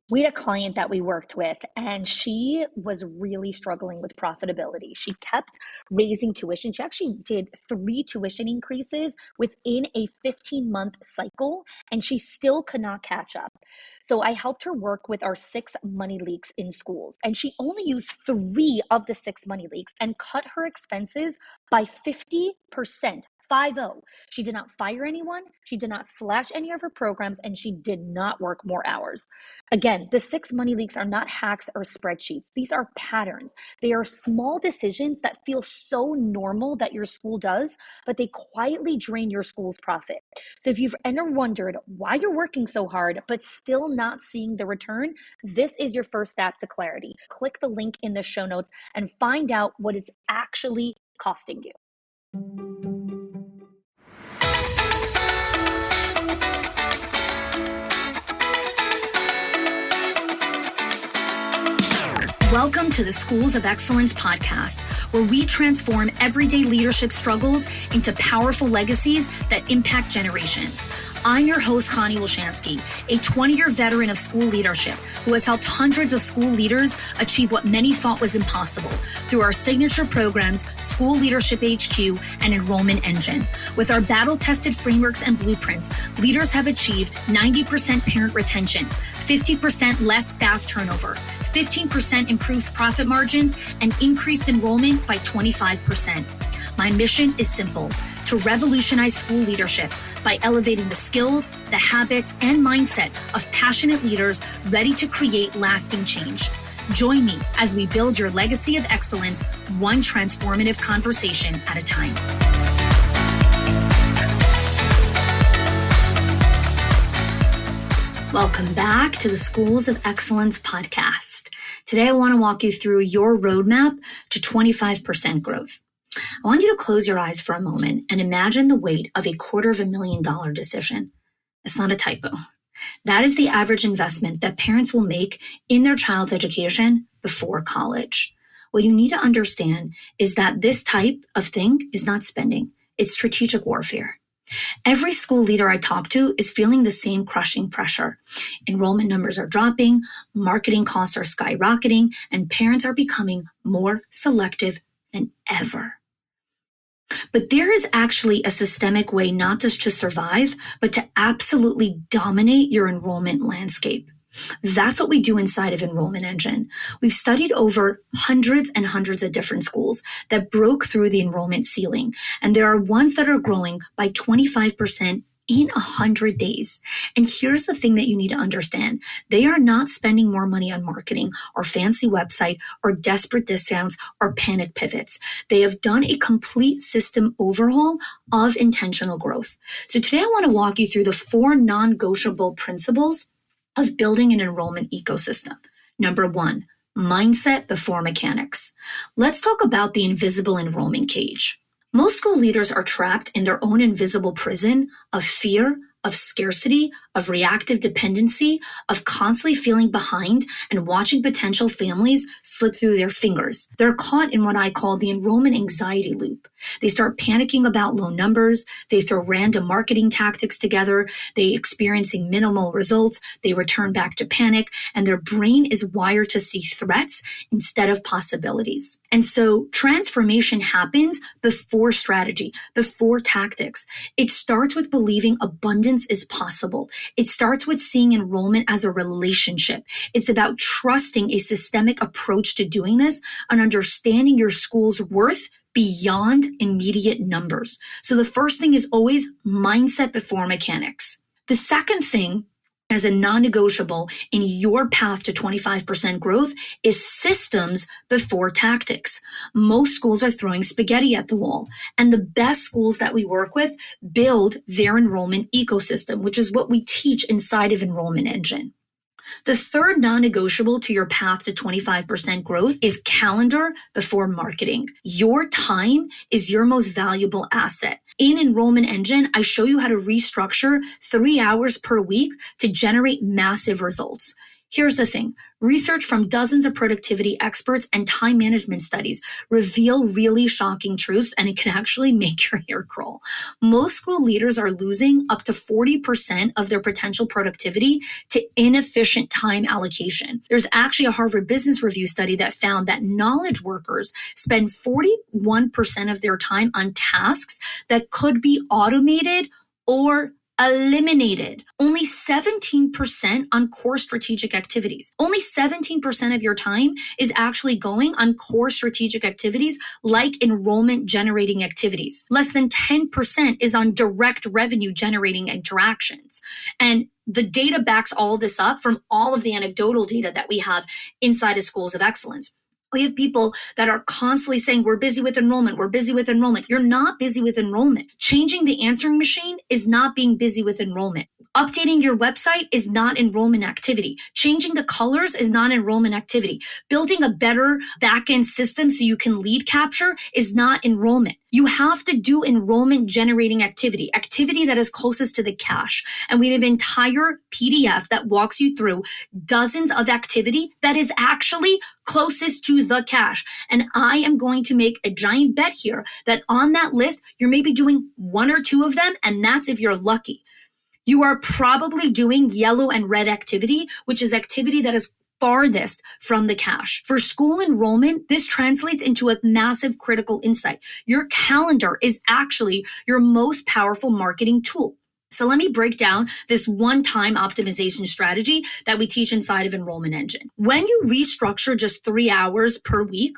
We had a client that we worked with, and she was really struggling with profitability. She kept raising tuition. She actually did 3 tuition increases within a 15-month cycle, and she still could not catch up. So I helped her work with our 6 money leaks in schools, and she only used 3 of the 6 money leaks and cut her expenses by 50%. 50. She did not fire anyone, she did not slash any of her programs, and she did not work more hours. Again, the 6 money leaks are not hacks or spreadsheets. These are patterns. They are small decisions that feel so normal that your school does, but they quietly drain your school's profit. So if you've ever wondered why you're working so hard, but still not seeing the return, this is your first step to clarity. Click the link in the show notes and find out what it's actually costing you. Welcome to the Schools of Excellence podcast, where we transform everyday leadership struggles into powerful legacies that impact generations. I'm your host, Chanie, a 20-year veteran of school leadership who has helped hundreds of school leaders achieve what many thought was impossible through our signature programs, School Leadership HQ and Enrollment Engine. With our battle-tested frameworks and blueprints, leaders have achieved 90% parent retention, 50% less staff turnover, 15% improved profit margins, and increased enrollment by 25%. My mission is simple: to revolutionize school leadership by elevating the skills, the habits, and mindset of passionate leaders ready to create lasting change. Join me as we build your legacy of excellence, one transformative conversation at a time. Welcome back to the Schools of Excellence podcast. Today, I want to walk you through your roadmap to 25% growth. I want you to close your eyes for a moment and imagine the weight of $250,000 decision. It's not a typo. That is the average investment that parents will make in their child's education before college. What you need to understand is that this type of thing is not spending. It's strategic warfare. Every school leader I talk to is feeling the same crushing pressure. Enrollment numbers are dropping, marketing costs are skyrocketing, and parents are becoming more selective than ever. But there is actually a systemic way not just to survive, but to absolutely dominate your enrollment landscape. That's what we do inside of Enrollment Engine. We've studied over hundreds and hundreds of different schools that broke through the enrollment ceiling, and there are ones that are growing by 25% in 100 days. And here's the thing that you need to understand. They are not spending more money on marketing or fancy website or desperate discounts or panic pivots. They have done a complete system overhaul of intentional growth. So today I want to walk you through the 4 non-negotiable principles of building an enrollment ecosystem. Number 1, mindset before mechanics. Let's talk about the invisible enrollment cage. Most school leaders are trapped in their own invisible prison of fear, of scarcity, of reactive dependency, of constantly feeling behind and watching potential families slip through their fingers. They're caught in what I call the enrollment anxiety loop. They start panicking about low numbers. They throw random marketing tactics together. They experiencing minimal results. They return back to panic, and their brain is wired to see threats instead of possibilities. And so transformation happens before strategy, before tactics. It starts with believing abundance is possible. It starts with seeing enrollment as a relationship. It's about trusting a systemic approach to doing this and understanding your school's worth beyond immediate numbers. So the first thing is always mindset before mechanics. The second thing as a non-negotiable in your path to 25% growth is systems before tactics. Most schools are throwing spaghetti at the wall, and the best schools that we work with build their enrollment ecosystem, which is what we teach inside of Enrollment Engine. The third non-negotiable to your path to 25% growth is calendar before marketing. Your time is your most valuable asset. In Enrollment Engine, I show you how to restructure 3 hours per week to generate massive results. Here's the thing. Research from dozens of productivity experts and time management studies reveal really shocking truths, and it can actually make your hair curl. Most school leaders are losing up to 40% of their potential productivity to inefficient time allocation. There's actually a Harvard Business Review study that found that knowledge workers spend 41% of their time on tasks that could be automated or eliminated. Only 17% on core strategic activities. Only 17% of your time is actually going on core strategic activities like enrollment generating activities. Less than 10% is on direct revenue generating interactions. And the data backs all this up from all of the anecdotal data that we have inside of schools of excellence. We have people that are constantly saying, we're busy with enrollment. We're busy with enrollment. You're not busy with enrollment. Changing the answering machine is not being busy with enrollment. Updating your website is not enrollment activity. Changing the colors is not enrollment activity. Building a better back-end system so you can lead capture is not enrollment. You have to do enrollment generating activity that is closest to the cash. And we have an entire PDF that walks you through dozens of activity that is actually closest to the cash. And I am going to make a giant bet here that on that list, you're maybe doing one or two of them, and that's if you're lucky. You are probably doing yellow and red activity, which is activity that is farthest from the cash. For school enrollment, this translates into a massive critical insight. Your calendar is actually your most powerful marketing tool. So let me break down this one-time optimization strategy that we teach inside of Enrollment Engine. When you restructure just 3 hours per week,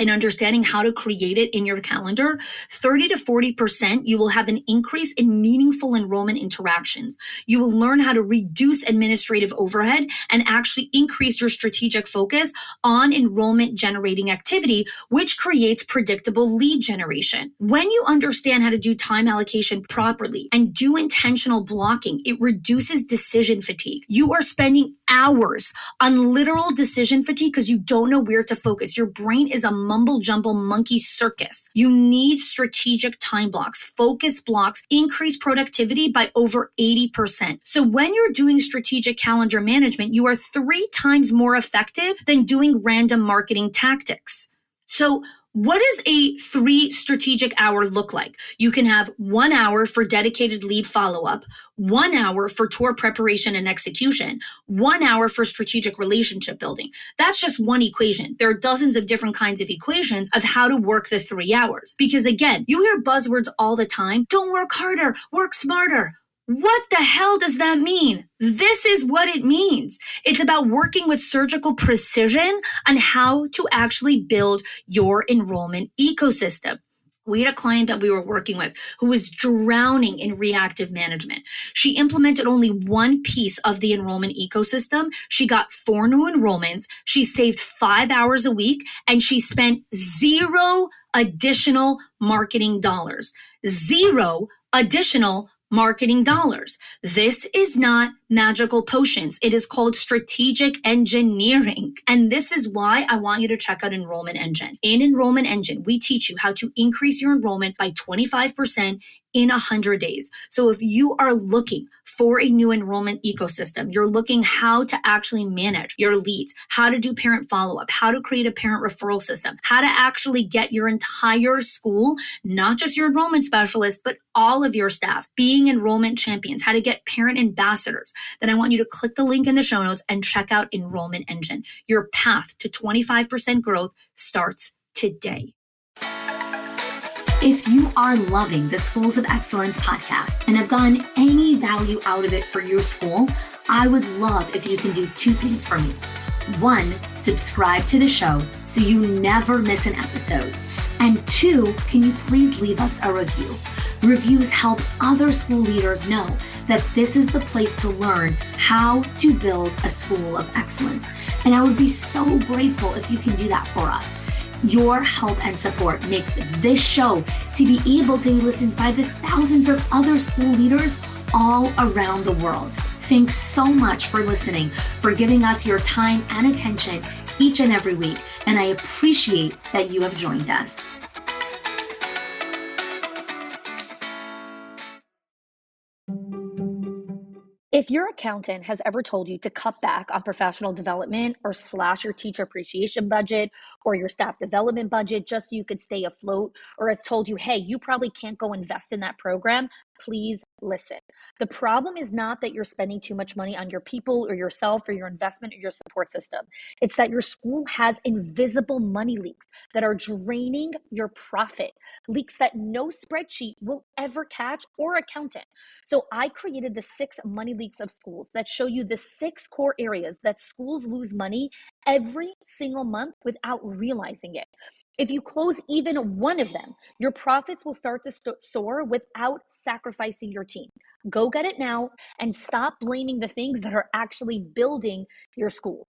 and understanding how to create it in your calendar, 30 to 40%, you will have an increase in meaningful enrollment interactions. You will learn how to reduce administrative overhead and actually increase your strategic focus on enrollment generating activity, which creates predictable lead generation. When you understand how to do time allocation properly and do intentional blocking, it reduces decision fatigue. You are spending hours on literal decision fatigue because you don't know where to focus. Your brain is a mumble jumble monkey circus. You need strategic time blocks, focus blocks, increase productivity by over 80%. So when you're doing strategic calendar management, you are 3 times more effective than doing random marketing tactics. So what does a 3 strategic hour look like? You can have 1 hour for dedicated lead follow-up, 1 hour for tour preparation and execution, 1 hour for strategic relationship building. That's just one equation. There are dozens of different kinds of equations of how to work the 3 hours. Because again, you hear buzzwords all the time. Don't work harder, work smarter. What the hell does that mean? This is what it means. It's about working with surgical precision on how to actually build your enrollment ecosystem. We had a client that we were working with who was drowning in reactive management. She implemented only one piece of the enrollment ecosystem. She got 4 new enrollments. She saved 5 hours a week, and she spent 0 additional marketing dollars. 0 additional marketing dollars. This is not magical potions. It is called strategic engineering. And this is why I want you to check out Enrollment Engine. In Enrollment Engine, we teach you how to increase your enrollment by 25% in 100 days. So if you are looking for a new enrollment ecosystem, you're looking how to actually manage your leads, how to do parent follow-up, how to create a parent referral system, how to actually get your entire school, not just your enrollment specialist, but all of your staff being enrollment champions, how to get parent ambassadors, then I want you to click the link in the show notes and check out Enrollment Engine. Your path to 25% growth starts today. If you are loving the Schools of Excellence podcast and have gotten any value out of it for your school, I would love if you can do 2 things for me. 1, subscribe to the show so you never miss an episode. And 2, can you please leave us a review? Reviews help other school leaders know that this is the place to learn how to build a school of excellence. And I would be so grateful if you can do that for us. Your help and support makes this show to be able to be listened by the thousands of other school leaders all around the world. Thanks so much for listening, for giving us your time and attention each and every week. And I appreciate that you have joined us. If your accountant has ever told you to cut back on professional development or slash your teacher appreciation budget or your staff development budget just so you could stay afloat, or has told you, hey, you probably can't go invest in that program, please listen. The problem is not that you're spending too much money on your people or yourself or your investment or your support system. It's that your school has invisible money leaks that are draining your profit, leaks that no spreadsheet will ever catch or accountant. So I created the 6 money leaks of schools that show you the 6 core areas that schools lose money every single month without realizing it. If you close even one of them, your profits will start to soar without sacrificing your team. Go get it now and stop blaming the things that are actually building your school.